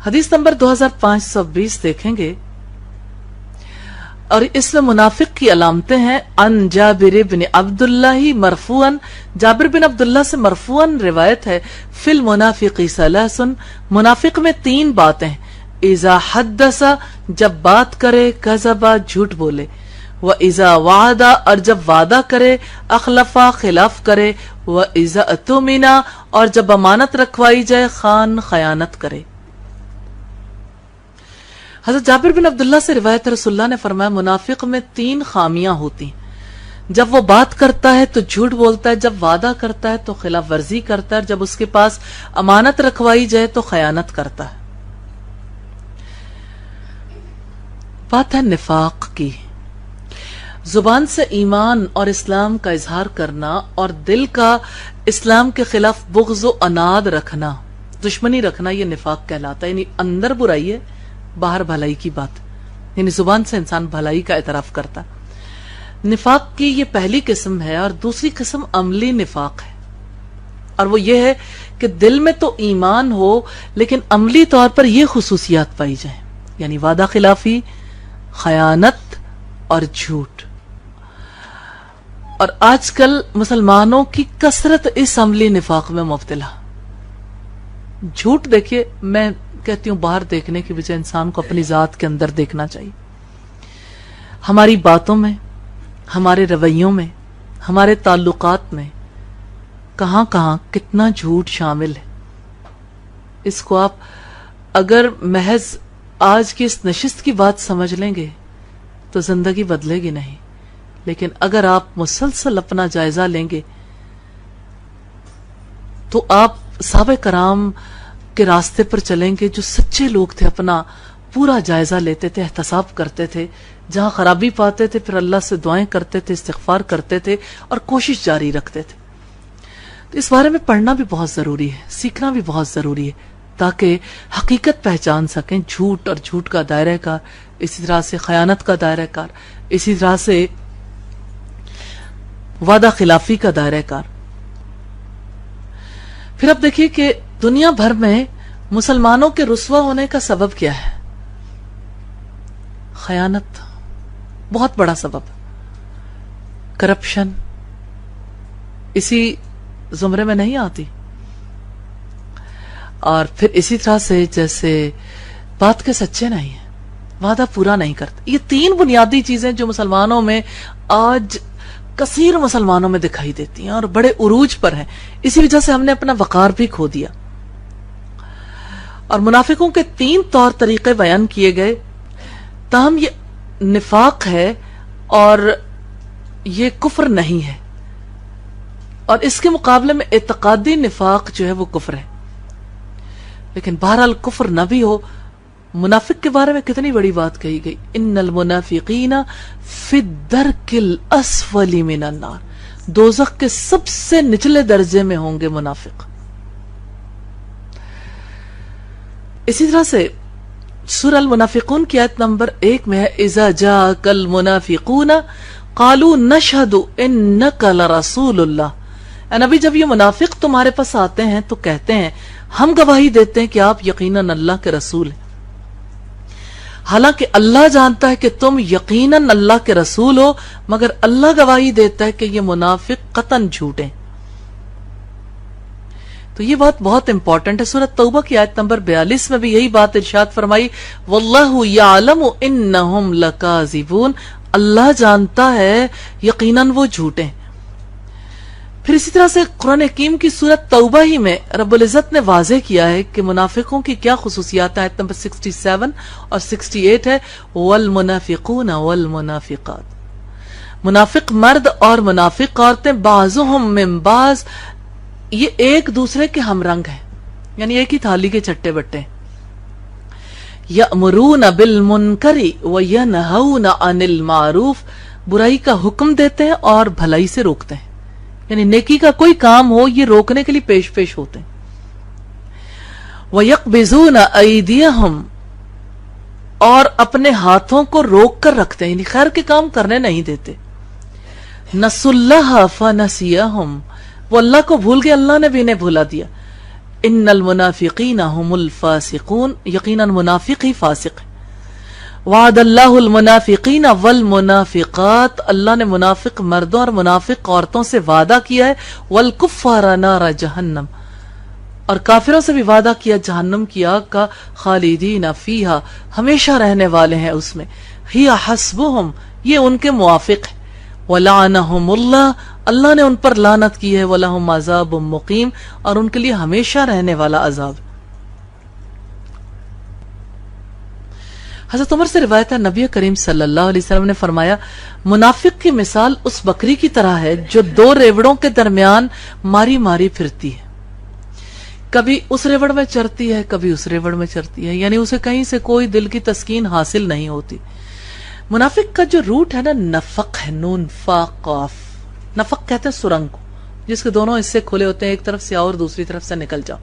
حدیث نمبر 2520 دیکھیں گے، اور اس میں منافق کی علامتیں ہیں۔ ان جابر بن عبداللہ مرفوعاً، جابر بن عبداللہ سے مرفوعاً روایت ہے، فی المنافق ثلاث، منافق میں 3 باتیں، اذا حدث، جب بات کرے، کذب، جھوٹ بولے، وَإِذَا وَعَدَ، اور جب وعدہ کرے، اخلفا، خلاف کرے، وَإِذَا اؤْتُمِنَ، اور جب امانت رکھوائی جائے، خان، خیانت کرے۔ حضرت جابر بن عبداللہ سے روایت ہے، رسول اللہ نے فرمایا منافق میں 3 خامیاں ہوتی ہیں، جب وہ بات کرتا ہے تو جھوٹ بولتا ہے، جب وعدہ کرتا ہے تو خلاف ورزی کرتا ہے، جب اس کے پاس امانت رکھوائی جائے تو خیانت کرتا ہے۔ بات ہے نفاق کی، زبان سے ایمان اور اسلام کا اظہار کرنا اور دل کا اسلام کے خلاف بغض و عناد رکھنا، دشمنی رکھنا، یہ نفاق کہلاتا ہے۔ یعنی اندر برائی ہے، باہر بھلائی کی بات، یعنی زبان سے انسان بھلائی کا اعتراف کرتا۔ نفاق کی یہ پہلی قسم ہے، اور دوسری قسم عملی نفاق ہے، اور وہ یہ ہے کہ دل میں تو ایمان ہو لیکن عملی طور پر یہ خصوصیات پائی جائیں، یعنی وعدہ خلافی، خیانت اور جھوٹ۔ اور آج کل مسلمانوں کی کثرت اس عملی نفاق میں مبتلا۔ جھوٹ دیکھیے، میں کہتی ہوں باہر دیکھنے کی بجائے انسان کو اپنی ذات کے اندر دیکھنا چاہیے۔ ہماری باتوں میں، ہمارے رویوں میں، ہمارے تعلقات میں کہاں کہاں کتنا جھوٹ شامل ہے۔ اس کو آپ اگر محض آج کی اس نشست کی بات سمجھ لیں گے تو زندگی بدلے گی نہیں، لیکن اگر آپ مسلسل اپنا جائزہ لیں گے تو آپ صحابہ کرام کے راستے پر چلیں گے، جو سچے لوگ تھے، اپنا پورا جائزہ لیتے تھے، احتساب کرتے تھے، جہاں خرابی پاتے تھے پھر اللہ سے دعائیں کرتے تھے، استغفار کرتے تھے اور کوشش جاری رکھتے تھے۔ تو اس بارے میں پڑھنا بھی بہت ضروری ہے، سیکھنا بھی بہت ضروری ہے، تاکہ حقیقت پہچان سکیں، جھوٹ اور جھوٹ کا دائرہ کار، اسی طرح سے خیانت کا دائرہ کار، اسی طرح سے وعدہ خلافی کا دائرہ کار۔ پھر اب دیکھیے کہ دنیا بھر میں مسلمانوں کے رسوا ہونے کا سبب کیا ہے؟ خیانت، بہت بڑا سبب، کرپشن اسی زمرے میں نہیں آتی؟ اور پھر اسی طرح سے جیسے بات کے سچے نہیں ہیں، وعدہ پورا نہیں کرتے۔ یہ 3 بنیادی چیزیں جو مسلمانوں میں آج کثیر مسلمانوں میں دکھائی دیتی ہیں اور بڑے عروج پر ہیں، اسی وجہ سے ہم نے اپنا وقار بھی کھو دیا۔ اور منافقوں کے 3 طور طریقے بیان کیے گئے، تاہم یہ نفاق ہے اور یہ کفر نہیں ہے، اور اس کے مقابلے میں اعتقادی نفاق جو ہے وہ کفر ہے۔ لیکن بہرحال کفر نہ بھی ہو، منافق کے بارے میں کتنی بڑی بات کہی گئی، ان المنافقین فی الدرک الاسفل من النار، دوزخ کے سب سے نچلے درجے میں ہوں گے منافق۔ اسی طرح سے سورہ المنافقون کی آیت نمبر 1 میں ہے، اذا جاءک المنافقون قالوا نشہد انک لرسول اللہ، اے نبی جب یہ منافق تمہارے پاس آتے ہیں تو کہتے ہیں ہم گواہی دیتے ہیں کہ آپ یقیناً اللہ کے رسول ہیں، حالانکہ اللہ جانتا ہے کہ تم یقیناً اللہ کے رسول ہو، مگر اللہ گواہی دیتا ہے کہ یہ منافق قطعاً جھوٹے ہیں۔ تو یہ بات بہت امپورٹنٹ ہے۔ سورہ توبہ کی آیت نمبر 42 میں بھی یہی بات ارشاد فرمائی، واللہ یعلم انہم لکاذبون، اللہ جانتا ہے یقیناً وہ جھوٹے ہیں۔ پھر اسی طرح سے قرآن حکیم کی سورۃ توبہ ہی میں رب العزت نے واضح کیا ہے کہ منافقوں کی کیا خصوصیات ہیں۔ آیت نمبر 67 اور 68 ہے، والمنافقون والمنافقات، منافق مرد اور منافق عورتیں، بعضهم من بعض، یہ ایک دوسرے کے ہم رنگ ہیں، یعنی ایک ہی تھالی کے چٹے بٹے۔ یأمرون بالمنکر وینہون عن المعروف، برائی کا حکم دیتے ہیں اور بھلائی سے روکتے ہیں، یعنی نیکی کا کوئی کام ہو یہ روکنے کے لیے پیش پیش ہوتے ہیں۔ وَيَقْبِضُونَ أَيْدِيَهُمْ، اور اپنے ہاتھوں کو روک کر رکھتے ہیں، یعنی خیر کے کام کرنے نہیں دیتے۔ نَسُوا اللَّهَ فَنَسِيَهُمْ، وہ اللہ کو بھول گئے، اللہ نے بھی انہیں بھولا دیا۔ ان المنافقین هم الفاسقون، یقیناً منافق ہی فاسق ہے. وعد اللہ المنافقین والمنافقات، اللہ نے منافق مردوں اور منافق عورتوں سے وعدہ کیا ہے. والکفار نار جہنم، اور کافروں سے بھی وعدہ کیا جہنم کی آگ کا. خالدین فیہا، ہمیشہ رہنے والے ہیں اس میں. ہی حسبہم، یہ ان کے موافق ہے. ولعنہم اللہ، اللہ نے ان پر لعنت کی ہے. ولہم عذاب مقیم، اور ان کے لیے ہمیشہ رہنے والا عذاب. حضرت عمر سے روایت ہے، نبی کریم صلی اللہ علیہ وسلم نے فرمایا منافق کی مثال اس بکری کی طرح ہے جو دو ریوڑوں کے درمیان ماری ماری پھرتی ہے. کبھی اس ریوڑ میں چرتی ہے، کبھی اس ریوڑ میں چرتی ہے، یعنی اسے کہیں سے کوئی دل کی تسکین حاصل نہیں ہوتی. منافق کا جو روٹ ہے نا، نفق ہے، نون فا قاف. نفق کہتے ہیں سرنگ کو، جس کے دونوں حصے کھلے ہوتے ہیں، ایک طرف سے آؤ اور دوسری طرف سے نکل جاؤ.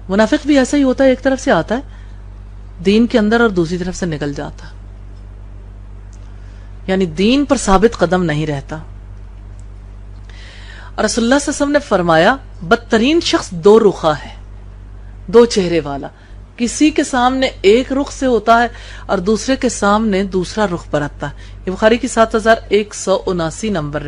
منافق بھی ایسا ہی ہوتا ہے، ایک طرف سے آتا ہے دین کے اندر اور دوسری طرف سے نکل جاتا، یعنی دین پر ثابت قدم نہیں رہتا. اور رسول اللہ صلی اللہ علیہ وسلم نے فرمایا بدترین شخص دو رخا ہے، دو چہرے والا. کسی کے سامنے ایک رخ سے ہوتا ہے اور دوسرے کے سامنے دوسرا رخ برتتا ہے. یہ بخاری کی 7179 نمبر